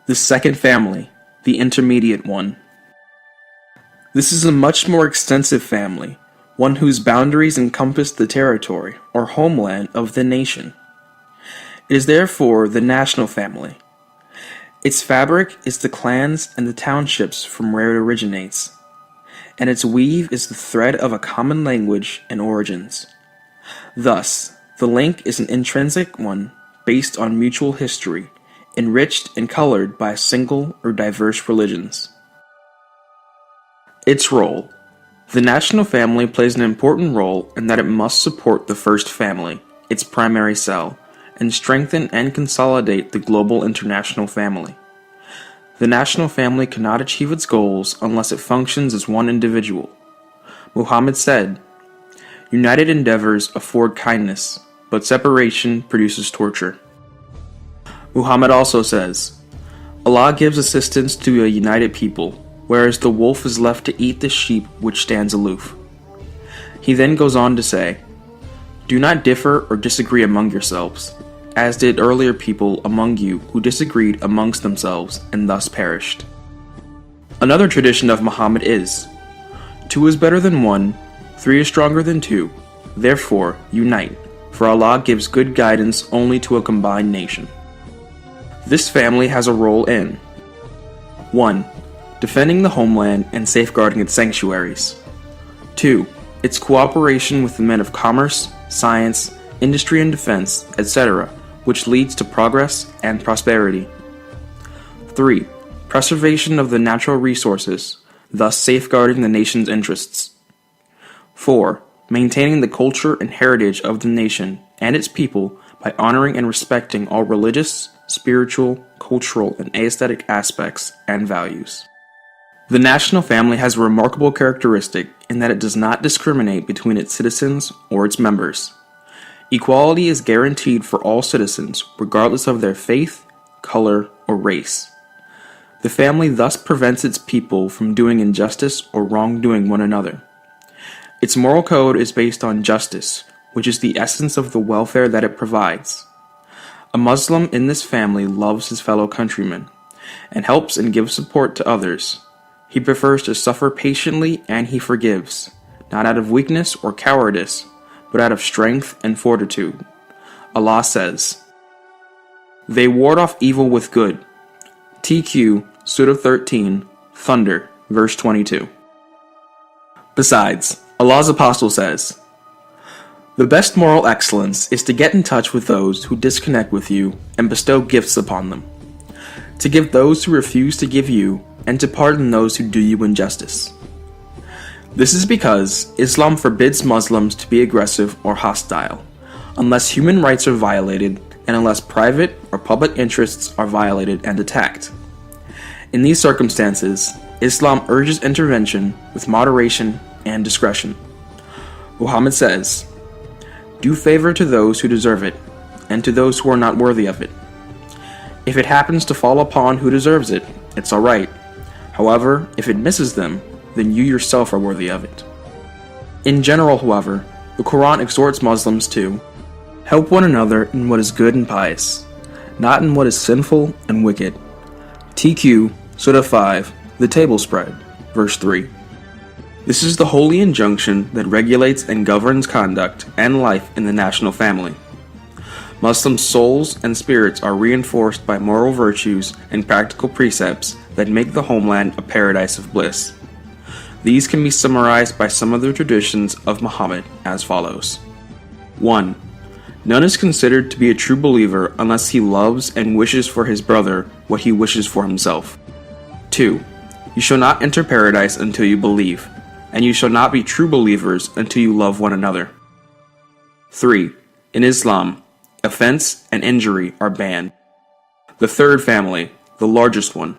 The second family, the intermediate one. This is a much more extensive family, one whose boundaries encompass the territory or homeland of the nation. It is therefore the national family. Its fabric is the clans and the townships from where it originates, and its weave is the thread of a common language and origins. Thus, the link is an intrinsic one based on mutual history, enriched and colored by single or diverse religions. Its role. The national family plays an important role in that it must support the first family, its primary cell, and strengthen and consolidate the global international family. The national family cannot achieve its goals unless it functions as one individual. Muhammad said, "United endeavors afford kindness, but separation produces torture." Muhammad also says, "Allah gives assistance to a united people, whereas the wolf is left to eat the sheep which stands aloof." He then goes on to say, "Do not differ or disagree among yourselves, as did earlier people among you who disagreed amongst themselves and thus perished." Another tradition of Muhammad is, "Two is better than one, three is stronger than two, therefore unite, for Allah gives good guidance only to a combined nation." This family has a role in 1. Defending the homeland and safeguarding its sanctuaries. 2. Its cooperation with the men of commerce, science, industry and defense, etc., which leads to progress and prosperity. 3. Preservation of the natural resources, thus safeguarding the nation's interests. 4. Maintaining the culture and heritage of the nation and its people by honoring and respecting all religious, spiritual, cultural, and aesthetic aspects and values. The national family has a remarkable characteristic in that it does not discriminate between its citizens or its members. Equality is guaranteed for all citizens, regardless of their faith, color, or race. The family thus prevents its people from doing injustice or wrongdoing one another. Its moral code is based on justice, which is the essence of the welfare that it provides. A Muslim in this family loves his fellow countrymen, and helps and gives support to others. He prefers to suffer patiently and he forgives, not out of weakness or cowardice, but out of strength and fortitude. Allah says, "They ward off evil with good." TQ, Surah 13, Thunder, verse 22. Besides, Allah's Apostle says, "The best moral excellence is to get in touch with those who disconnect with you and bestow gifts upon them, to give those who refuse to give you, and to pardon those who do you injustice." This is because Islam forbids Muslims to be aggressive or hostile, unless human rights are violated and unless private or public interests are violated and attacked. In these circumstances, Islam urges intervention with moderation and discretion. Muhammad says, "Do favor to those who deserve it, and to those who are not worthy of it. If it happens to fall upon who deserves it, it's alright. However, if it misses them, then you yourself are worthy of it." In general, however, the Quran exhorts Muslims to help one another in what is good and pious, not in what is sinful and wicked. TQ, Surah 5, The Table Spread, verse 3. This is the holy injunction that regulates and governs conduct and life in the national family. Muslim souls and spirits are reinforced by moral virtues and practical precepts that make the homeland a paradise of bliss. These can be summarized by some of the traditions of Muhammad as follows. 1. None is considered to be a true believer unless he loves and wishes for his brother what he wishes for himself. 2. You shall not enter paradise until you believe, and you shall not be true believers until you love one another. 3. In Islam, offense and injury are banned. The third family, the largest one,